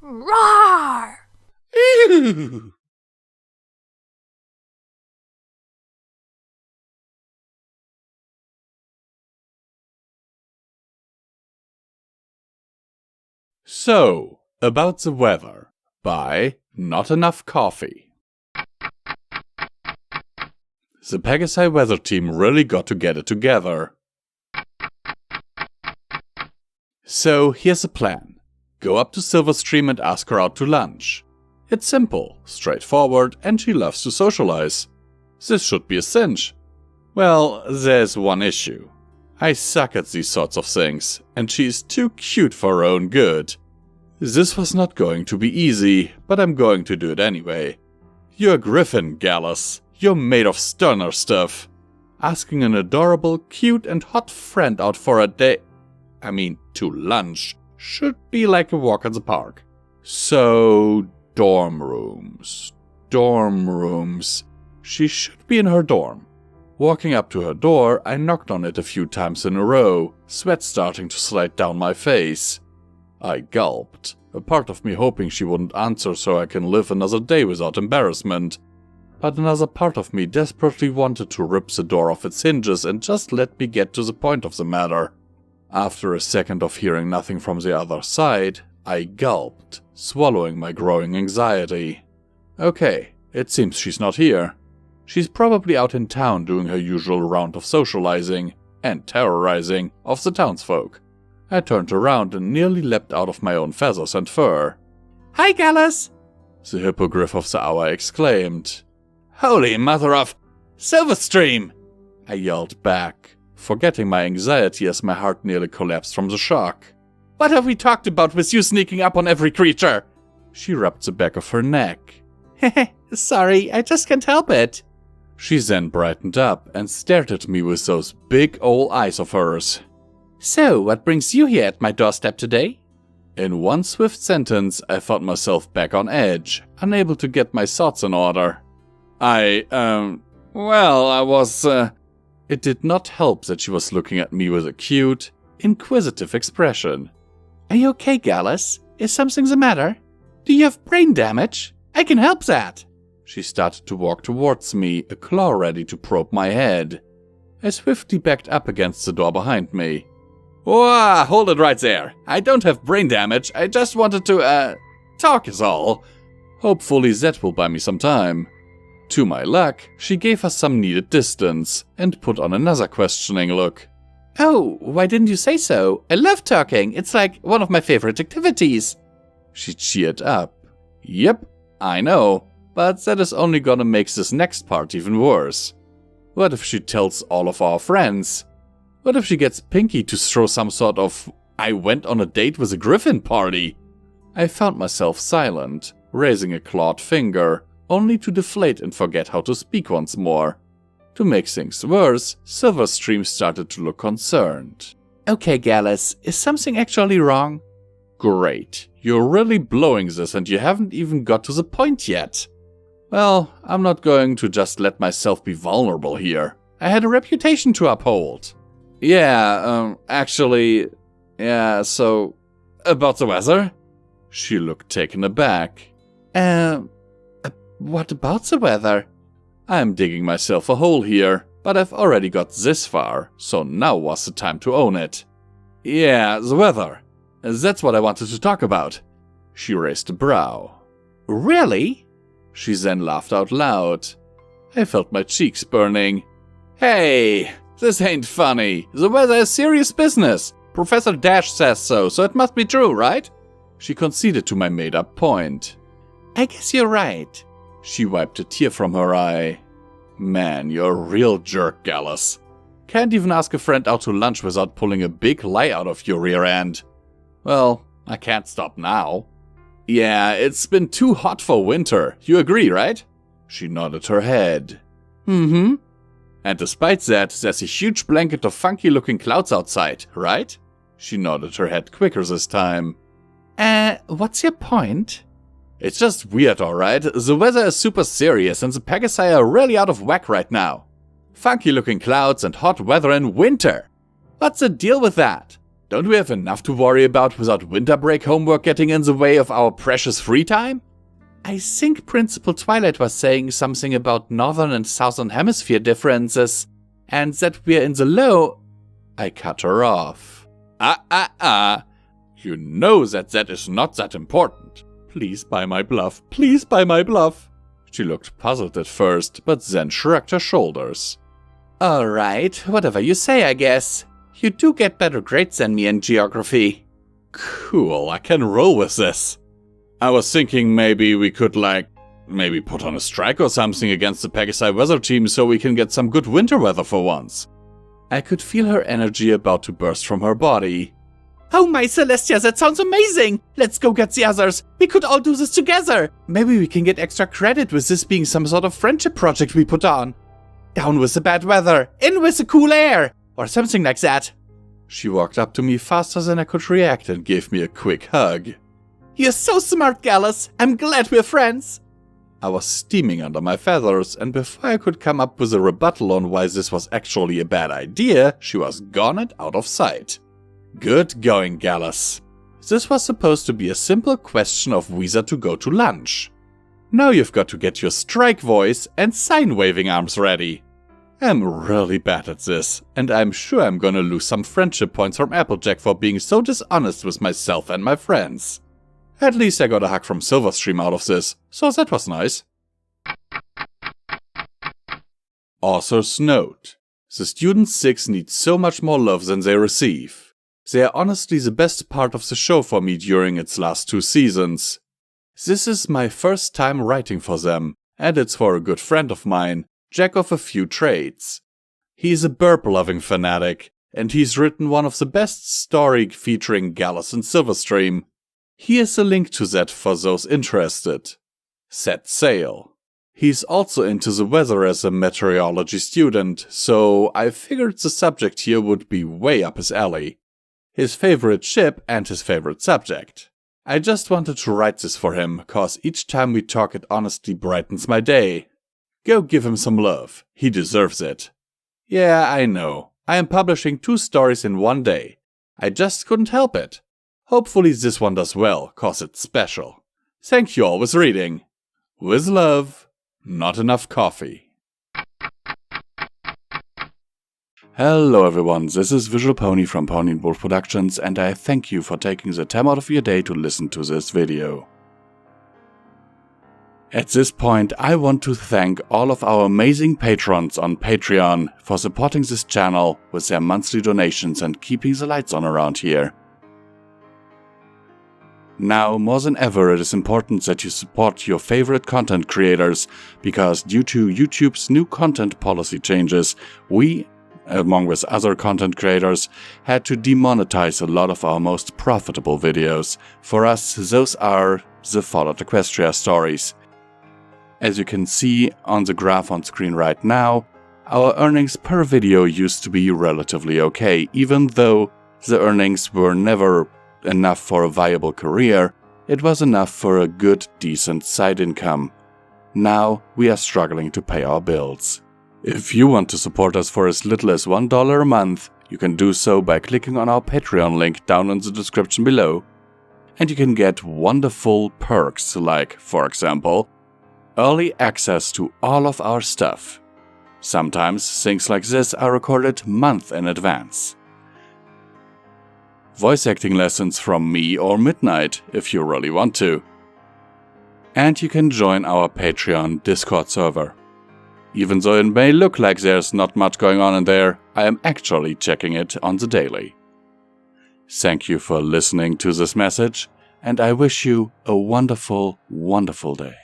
Roar! Ew. So, about the weather, by Not Enough Coffee. The P.A.W weather team really got to get it together. So, here's the plan. Go up to Silverstream and ask her out to lunch. It's simple, straightforward, and she loves to socialize. This should be a cinch. Well, there's one issue. I suck at these sorts of things, and she's too cute for her own good. This was not going to be easy, but I'm going to do it anyway. You're a griffin, Gallus. You're made of sterner stuff. Asking an adorable, cute, and hot friend out for a to lunch, should be like a walk in the park. So, dorm rooms. She should be in her dorm. Walking up to her door, I knocked on it a few times in a row, sweat starting to slide down my face. I gulped, a part of me hoping she wouldn't answer so I can live another day without embarrassment. But another part of me desperately wanted to rip the door off its hinges and just let me get to the point of the matter. After a second of hearing nothing from the other side, I gulped, swallowing my growing anxiety. Okay, it seems she's not here. She's probably out in town doing her usual round of socializing and terrorizing of the townsfolk. I turned around and nearly leapt out of my own feathers and fur. "Hi, Gallus!" the hippogriff of the hour exclaimed. "Holy mother of Silverstream!" I yelled back, forgetting my anxiety as my heart nearly collapsed from the shock. "What have we talked about with you sneaking up on every creature?" She rubbed the back of her neck. "Heh, sorry, I just can't help it." She then brightened up and stared at me with those big old eyes of hers. "So, what brings you here at my doorstep today?" In one swift sentence, I found myself back on edge, unable to get my thoughts in order. I was. It did not help that she was looking at me with a cute, inquisitive expression. "Are you okay, Gallus? Is something the matter? Do you have brain damage? I can help that." She started to walk towards me, a claw ready to probe my head. I swiftly backed up against the door behind me. "Whoa, hold it right there. I don't have brain damage. I just wanted to, talk is all." Hopefully that will buy me some time. To my luck, she gave us some needed distance and put on another questioning look. "Oh, why didn't you say so? I love talking. It's like one of my favorite activities." She cheered up. "Yep, I know, but that is only gonna make this next part even worse. What if she tells all of our friends? What if she gets Pinky to throw some sort of I went on a date with a griffin party?" I found myself silent, raising a clawed finger, only to deflate and forget how to speak once more. To make things worse, Silverstream started to look concerned. "Okay, Gallus, is something actually wrong?" "Great, you're really blowing this and you haven't even got to the point yet." "Well, I'm not going to just let myself be vulnerable here. I had a reputation to uphold." So, about the weather?" She looked taken aback. What about the weather?" I'm digging myself a hole here, but I've already got this far, so now was the time to own it. "Yeah, the weather. That's what I wanted to talk about." She raised a brow. "Really?" She then laughed out loud. I felt my cheeks burning. "Hey, this ain't funny. The weather is serious business. Professor Dash says so it must be true, right?" She conceded to my made-up point. "I guess you're right." She wiped a tear from her eye. "Man, you're a real jerk, Gallus. Can't even ask a friend out to lunch without pulling a big lie out of your rear end." "Well, I can't stop now." "Yeah, it's been too hot for winter. You agree, right?" She nodded her head. "Mm-hmm. And despite that, there's a huge blanket of funky-looking clouds outside, right?" She nodded her head quicker this time. What's your point?" "It's just weird, alright? The weather is super serious and the P.A.W are really out of whack right now. Funky-looking clouds and hot weather in winter. What's the deal with that? Don't we have enough to worry about without winter break homework getting in the way of our precious free time? I think Principal Twilight was saying something about northern and southern hemisphere differences, and that we're in the low... I cut her off. You know that is not that important. Please buy my bluff, please buy my bluff. She looked puzzled at first, but then shrugged her shoulders. Alright, whatever you say, I guess. You do get better grades than me in geography. Cool, I can roll with this. I was thinking maybe we could maybe put on a strike or something against the Pegasi weather team so we can get some good winter weather for once. I could feel her energy about to burst from her body. Oh my Celestia, that sounds amazing! Let's go get the others! We could all do this together! Maybe we can get extra credit with this being some sort of friendship project we put on. Down with the bad weather, in with the cool air! Or something like that. She walked up to me faster than I could react and gave me a quick hug. You're so smart, Gallus! I'm glad we're friends! I was steaming under my feathers, and before I could come up with a rebuttal on why this was actually a bad idea, she was gone and out of sight. Good going, Gallus. This was supposed to be a simple question of whether to go to lunch. Now you've got to get your strike voice and sign-waving arms ready. I'm really bad at this, and I'm sure I'm gonna lose some friendship points from Applejack for being so dishonest with myself and my friends. At least I got a hug from Silverstream out of this, so that was nice. Author's note. The Student 6 need so much more love than they receive. They are honestly the best part of the show for me during its last 2 seasons. This is my first time writing for them, and it's for a good friend of mine, jack of a few trades. He's a burp-loving fanatic, and he's written one of the best stories featuring Gallus and Silverstream. Here's a link to that for those interested. Set sail. He's also into the weather as a meteorology student, so I figured the subject here would be way up his alley. His favorite ship and his favorite subject. I just wanted to write this for him, cause each time we talk it honestly brightens my day. Go give him some love, he deserves it. Yeah, I know, I am publishing 2 stories in one day. I just couldn't help it. Hopefully this one does well, cause it's special. Thank you all with reading. With love, not enough coffee. Hello everyone, this is Visual Pony from Pony&Wolf Productions, and I thank you for taking the time out of your day to listen to this video. At this point, I want to thank all of our amazing patrons on Patreon for supporting this channel with their monthly donations and keeping the lights on around here. Now, more than ever, it is important that you support your favorite content creators, because due to YouTube's new content policy changes, we, along with other content creators, had to demonetize a lot of our most profitable videos. For us, those are the Fallout Equestria stories. As you can see on the graph on screen right now, our earnings per video used to be relatively okay, even though the earnings were never enough for a viable career. It was enough for a good, decent side income. Now we are struggling to pay our bills. If you want to support us for as little as $1 a month, you can do so by clicking on our Patreon link down in the description below. And you can get wonderful perks like, for example, early access to all of our stuff. Sometimes things like this are recorded months in advance. Voice acting lessons from me or Midnight, if you really want to. And you can join our Patreon Discord server. Even though it may look like there's not much going on in there, I am actually checking it on the daily. Thank you for listening to this message, and I wish you a wonderful, wonderful day.